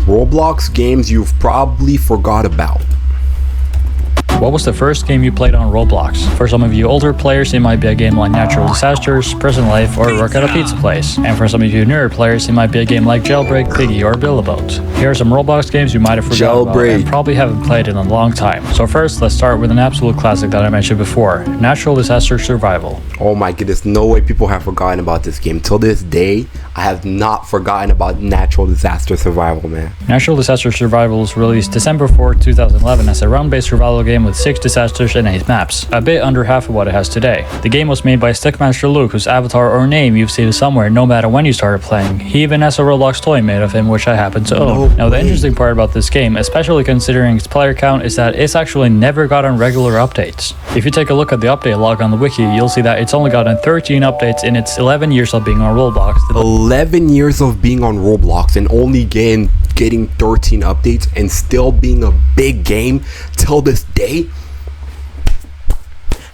Roblox games you've probably forgot about. What was the first game you played on Roblox? For some of you older players, it might be a game like Natural Disasters, Prison Life, or Work at a Pizza Place. And for some of you newer players, it might be a game like Jailbreak, Piggy, or Build-A-Boat. Here are some Roblox games you might have forgotten about and probably haven't played in a long time. So first, let's start with an absolute classic that I mentioned before, Natural Disaster Survival. Oh my goodness, no way people have forgotten about this game. Till this day, I have not forgotten about Natural Disaster Survival, man. Natural Disaster Survival was released December 4, 2011 as a round-based survival game with 6 disasters and 8 maps, a bit under half of what it has today. The game was made by Stickmaster Luke, whose avatar or name you've seen somewhere no matter when you started playing. He even has a Roblox toy made of him, which I happen to own. Now the interesting part about this game, especially considering its player count, is that it's actually never gotten regular updates. If you take a look at the update log on the wiki, you'll see that it's only gotten 13 updates in its 11 years of being on Roblox. 11 years of being on Roblox and only getting 13 updates and still being a big game till this day.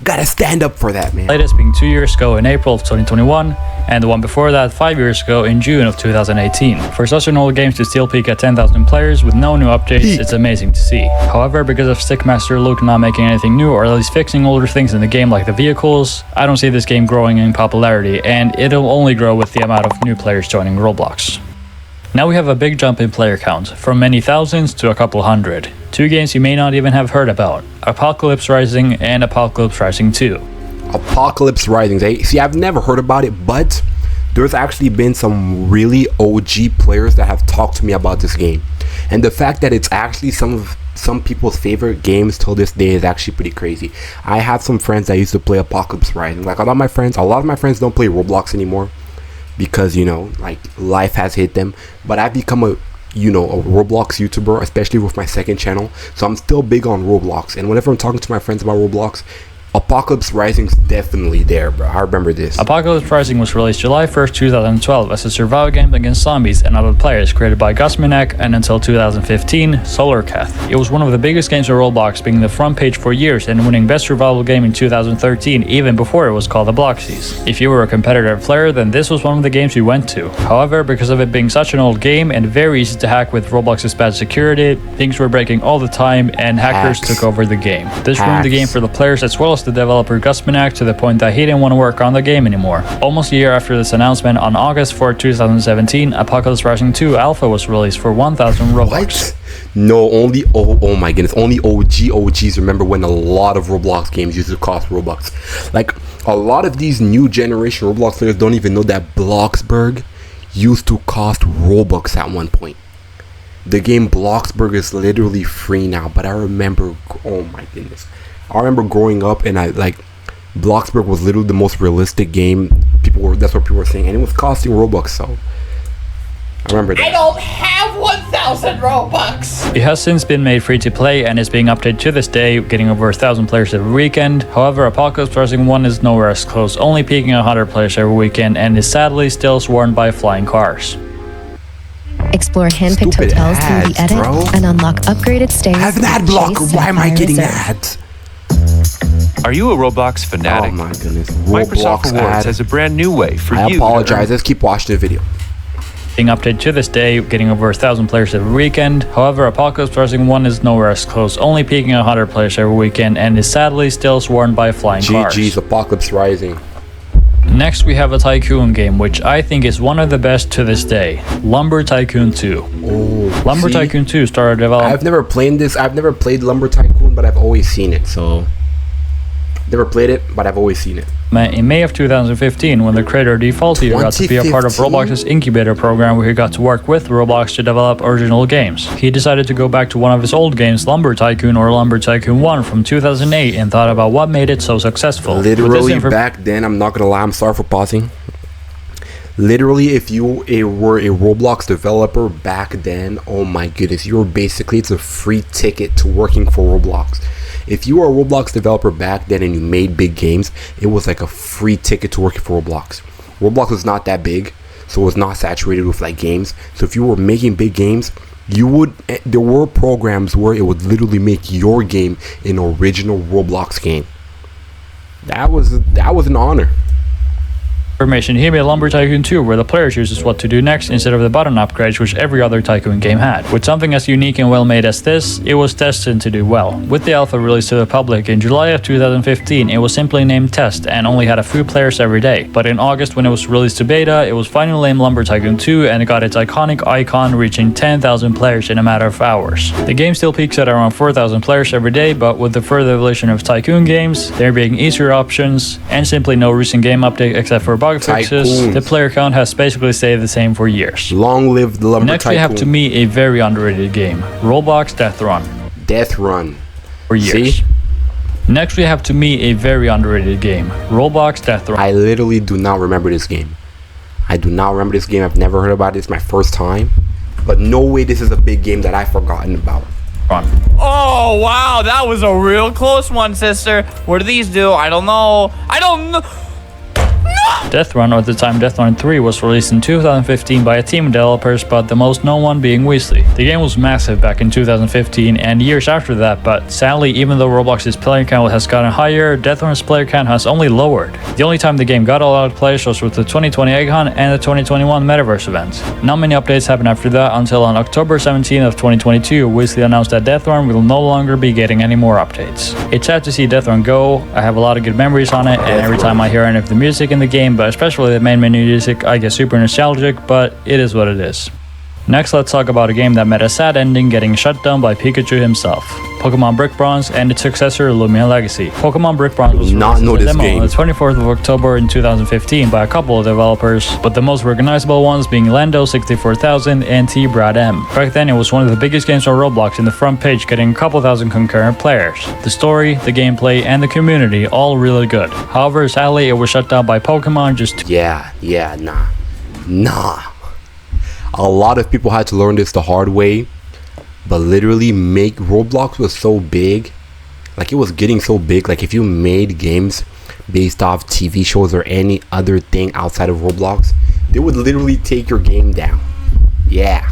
Gotta stand up for that, man. Latest being 2 years ago in April of 2021, and the one before that 5 years ago in June of 2018. For such an old game to still peak at 10,000 players with no new updates, it's amazing to see. However, because of Stickmaster Luke not making anything new or at least fixing older things in the game like the vehicles, I don't see this game growing in popularity, and it'll only grow with the amount of new players joining Roblox. Now we have a big jump in player count, from many thousands to a couple hundred. 2 games you may not even have heard about, Apocalypse Rising and Apocalypse Rising 2. Apocalypse Rising. See, I've never heard about it, but there's actually been some really OG players that have talked to me about this game. And the fact that it's actually some people's favorite games till this day is actually pretty crazy. I have some friends that used to play Apocalypse Rising. Like a lot of my friends don't play Roblox anymore because, you know, like life has hit them. But I've become a Roblox YouTuber, especially with my second channel. So I'm still big on Roblox. And whenever I'm talking to my friends about Roblox, Apocalypse Rising's definitely there, bro. I remember this. Apocalypse Rising was released July 1st, 2012 as a survival game against zombies and other players created by Gus Minak and until 2015, Solarcath. It was one of the biggest games of Roblox, being the front page for years and winning Best Survival Game in 2013, even before it was called the Bloxies. If you were a competitive player, then this was one of the games you went to. However, because of it being such an old game and very easy to hack with Roblox's bad security, things were breaking all the time and hackers took over the game. This ruined the game for the players as well as the developer Gus Minak to the point that he didn't want to work on the game anymore. Almost a year after this announcement, on August 4, 2017, Apocalypse Rising 2 Alpha was released for 1,000 Robux. What? No, only oh my goodness, only OGs remember when a lot of Roblox games used to cost Robux. Like a lot of these new generation Roblox players don't even know that Bloxburg used to cost Robux at one point. The game Bloxburg is literally free now, but I remember, oh my goodness, I remember growing up and Bloxburg was literally the most realistic game. That's what people were saying, and it was costing Robux. So I remember that. I don't have 1,000 Robux. It has since been made free to play and is being updated to this day, getting over 1,000 players every weekend. However, Apocalypse Rising 1 is nowhere as close, only peaking 100 players every weekend, and is sadly still swarmed by flying cars. Explore hand-picked hotels through the edit and unlock upgraded stays. I have an ad blocker. Why am I getting ads? Are you a Roblox fanatic? Oh my goodness. Microsoft Rewards has a brand new way for you. I apologize. Let's keep watching the video. Being updated to this day, getting over 1,000 players every weekend. However, Apocalypse Rising 1 is nowhere as close, only peaking 100 players every weekend, and is sadly still swarmed by flying cars. GG's Apocalypse Rising. Next, we have a Tycoon game, which I think is one of the best to this day, Lumber Tycoon 2. Oh, Lumber Tycoon 2 started development. I've never played this. I've never played Lumber Tycoon, but I've always seen it. So, never played it, but I've always seen it. In May of 2015, when the creator Defaulty got to be a part of Roblox's incubator program, where he got to work with Roblox to develop original games. He decided to go back to one of his old games, Lumber Tycoon or Lumber Tycoon 1 from 2008, and thought about what made it so successful. Literally back then, I'm not gonna lie, I'm sorry for pausing. Literally, if you were a Roblox developer back then, oh my goodness, you were basically, it's a free ticket to working for Roblox. If you were a Roblox developer back then and you made big games, it was like a free ticket to working for Roblox. Roblox was not that big, so it was not saturated with like games. So if you were making big games, there were programs where it would literally make your game an original Roblox game. That was an honor. Information, he made Lumber Tycoon 2, where the player chooses what to do next instead of the button upgrades which every other Tycoon game had. With something as unique and well made as this, it was destined to do well. With the alpha released to the public in July of 2015, it was simply named Test and only had a few players every day. But in August, when it was released to beta, it was finally named Lumber Tycoon 2 and it got its iconic icon, reaching 10,000 players in a matter of hours. The game still peaks at around 4,000 players every day, but with the further evolution of Tycoon games, there being easier options, and simply no recent game update except for bug fixes, the player count has basically stayed the same for years. Long live the Lumber Next Tycoon. we have to me a very underrated game, Roblox Death Run. Death Run. For years. See? Next we have to me a very underrated game, Roblox Death Run. I literally do not remember this game. I do not remember this game. I've never heard about it. It's my first time. But no way this is a big game that I've forgotten about. Run. Oh, wow, that was a real close one, sister. What do these do? I don't know. I don't know. Death Run, or at the time Death Run 3, was released in 2015 by a team of developers, but the most known one being Weasley. The game was massive back in 2015 and years after that, but sadly, even though Roblox's player count has gotten higher, Death Run's player count has only lowered. The only time the game got a lot of players was with the 2020 Egg Hunt and the 2021 Metaverse event. Not many updates happened after that until on October 17 of 2022, Weasley announced that Death Run will no longer be getting any more updates. It's sad to see Death Run go. I have a lot of good memories on it, and every time I hear any of the music in the game, but especially the main menu music, I get super nostalgic, but it is what it is. Next, let's talk about a game that met a sad ending, getting shut down by Pikachu himself. Pokemon Brick Bronze and its successor, Lumion Legacy. Pokemon Brick Bronze was released as a demo on the 24th of October in 2015 by a couple of developers, but the most recognizable ones being Lando64000 and T-Brad M. Back then, it was one of the biggest games on Roblox in the front page, getting a couple thousand concurrent players. The story, the gameplay, and the community all really good. However, sadly, it was shut down by Pokemon just Nah. A lot of people had to learn this the hard way, but literally Roblox was so big, like it was getting so big, like if you made games based off TV shows or any other thing outside of Roblox, they would literally take your game down. Yeah.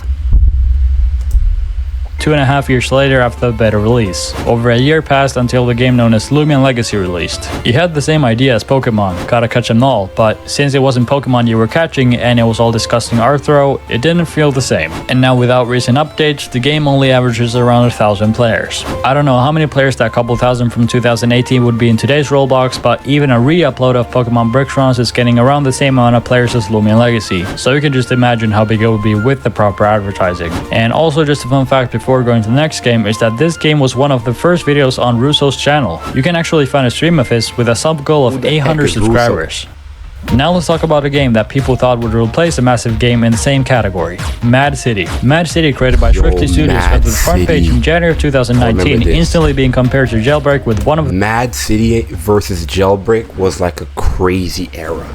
2.5 years later after the beta release. Over a year passed until the game known as Lumion Legacy released. It had the same idea as Pokemon, gotta catch them all, but since it wasn't Pokemon you were catching and it was all disgusting art throw, it didn't feel the same. And now without recent updates, the game only averages around 1,000 players. I don't know how many players that couple thousand from 2018 would be in today's Roblox, but even a re-upload of Pokemon Brick Bronze is getting around the same amount of players as Lumion Legacy, so you can just imagine how big it would be with the proper advertising. And also just a fun fact before going to the next game is that this game was one of the first videos on Russo's channel. You can actually find a stream of his with a sub goal of 800 subscribers. Now let's talk about a game that people thought would replace a massive game in the same category, Mad City. Mad City, created by Shrifty Studios, got to the front page in January of 2019, instantly being compared to Jailbreak with one of Mad City versus Jailbreak was like a crazy era.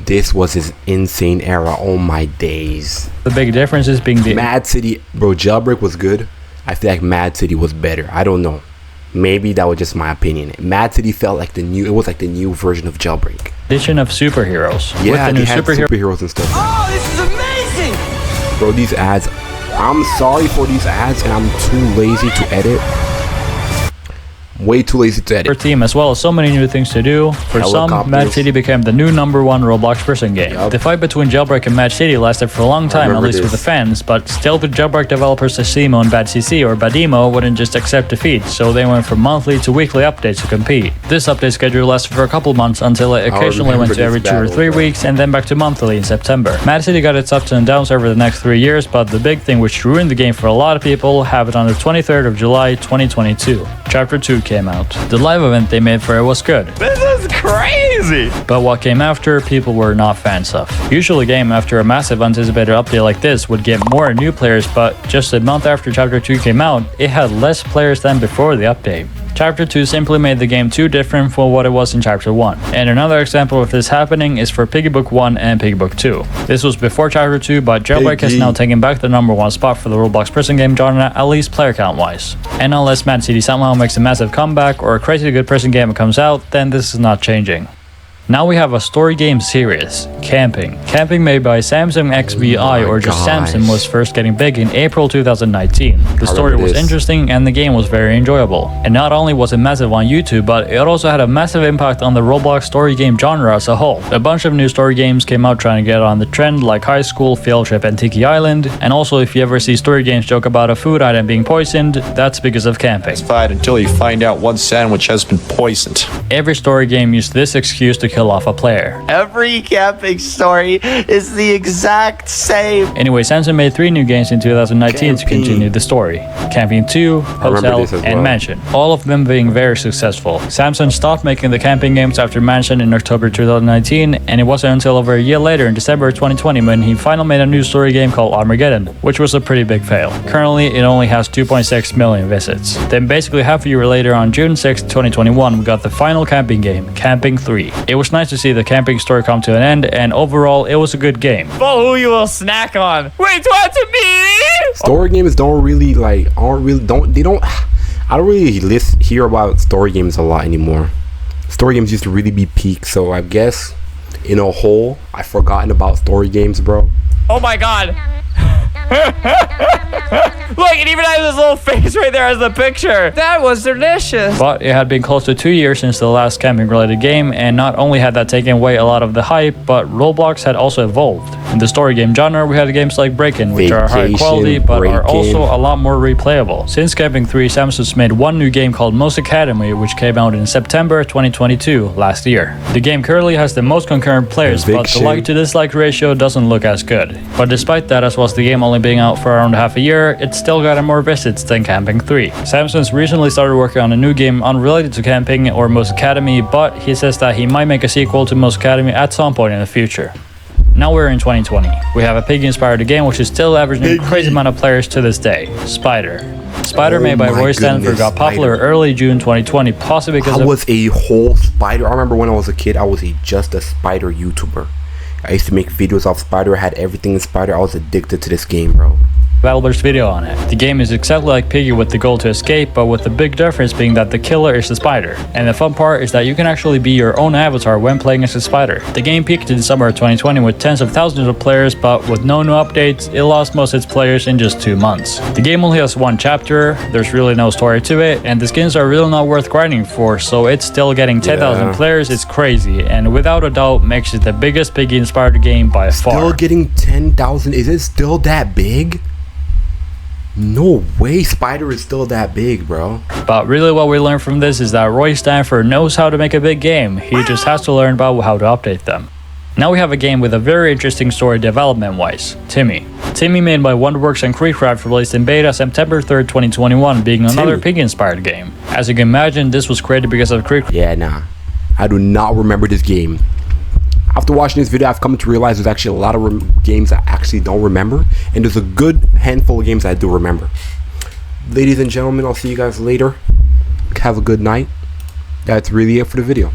This was his insane era. Oh my days. The big differences being the Mad City, bro, Jailbreak was good. I feel like Mad City was better. I don't know. Maybe that was just my opinion. Mad City felt like the new version of Jailbreak. Addition of superheroes. Yeah, with the new they had superheroes and stuff. Oh, this is amazing! Bro, these ads. I'm sorry for these ads, and I'm too lazy to edit. Way too lazy to edit. For team, as well as so many new things to do. For some, Mad City became the new #1 Roblox prison game. The fight between Jailbreak and Mad City lasted for a long time, at least with the fans, but still the Jailbreak developers Asimo and Bad CC or Badimo wouldn't just accept defeat, so they went from monthly to weekly updates to compete. This update schedule lasted for a couple months until it occasionally went to every 2 or 3 weeks and then back to monthly in September. Mad City got its ups and downs over the next 3 years, but the big thing which ruined the game for a lot of people happened on the 23rd of July 2022. Chapter 2 came out. The live event they made for it was good. This is crazy! But what came after, people were not fans of. Usually a game after a massive anticipated update like this would get more new players, but just a month after Chapter 2 came out, it had less players than before the update. Chapter 2 simply made the game too different from what it was in Chapter 1. And another example of this happening is for Piggy Book 1 and Piggy Book 2. This was before Chapter 2, but Jailbreak has now taken back the #1 spot for the Roblox prison game genre, at least player count wise. And unless Mad City somehow makes a massive comeback or a crazy good prison game comes out, then this is not changing. Now we have a story game series, Camping. Camping made by Samsung XVI or just Samsung was first getting big in April 2019. The story was interesting and the game was very enjoyable. And not only was it massive on YouTube, but it also had a massive impact on the Roblox story game genre as a whole. A bunch of new story games came out trying to get on the trend like High School, Field Trip and Tiki Island. And also if you ever see story games joke about a food item being poisoned, that's because of camping. Until you find out one sandwich has been poisoned. Every story game used this excuse to kill off a player. Every camping story is the exact same. Anyway, Samsung made 3 new games in 2019 to continue the story. Camping 2, Hotel, and Mansion. All of them being very successful. Samsung stopped making the camping games after Mansion in October 2019, and it wasn't until over a year later in December 2020 when he finally made a new story game called Armageddon, which was a pretty big fail. Currently, it only has 2.6 million visits. Then basically half a year later on June 6, 2021, we got the final camping game, Camping 3. It was nice to see the camping story come to an end, and overall it was a good game. But who you will snack on? Wait, what to me? Story games don't really I don't really hear about story games a lot anymore. Story games used to really be peak, so I guess in a whole I've forgotten about story games, bro. Oh my god. Look, it even has his little face right there as the picture. That was delicious. But it had been close to 2 years since the last camping related game, and not only had that taken away a lot of the hype, but Roblox had also evolved. In the story game genre, we had games like Break-In, which are high quality but are also a lot more replayable. Since Camping 3, Samsung made one new game called Most Academy, which came out in September 2022 last year. The game currently has the most concurrent players, but the like to dislike ratio doesn't look as good. But despite that, as well as the game only being out for around half a year, it's still gotten more visits than Camping 3. Samsung's recently started working on a new game unrelated to Camping or Most Academy, but he says that he might make a sequel to Most Academy at some point in the future. Now we're in 2020. We have a pig-inspired game which is still averaging a crazy amount of players to this day, Spider. Spider, made by Roy Stanford, got popular early June 2020, possibly because I was a whole Spider. I remember when I was a kid, I was just a Spider YouTuber. I used to make videos of Spider, I had everything in Spider. I was addicted to this game, bro. Albert video on it. The game is exactly like Piggy with the goal to escape, but with the big difference being that the killer is the spider. And the fun part is that you can actually be your own avatar when playing as a spider. The game peaked in summer of 2020 with tens of thousands of players, but with no new updates, it lost most of its players in just 2 months. The game only has 1 chapter, there's really no story to it, and the skins are really not worth grinding for, so it's still getting 10,000 players. It's crazy, and without a doubt makes it the biggest Piggy inspired game by far. Still getting 10,000? Is it still that big? No way Spider is still that big, bro. But really what we learned from this is that Roy Stanford knows how to make a big game. He just has to learn about how to update them. Now we have a game with a very interesting story development-wise, Timmy. Timmy, made by Wonderworks and Creecraft, released in beta September 3rd, 2021, being another pig-inspired game. As you can imagine, this was created because of Creecraft. Yeah, nah. I do not remember this game. After watching this video, I've come to realize there's actually a lot of games I actually don't remember, and there's a good handful of games I do remember. Ladies and gentlemen, I'll see you guys later. Have a good night. That's really it for the video.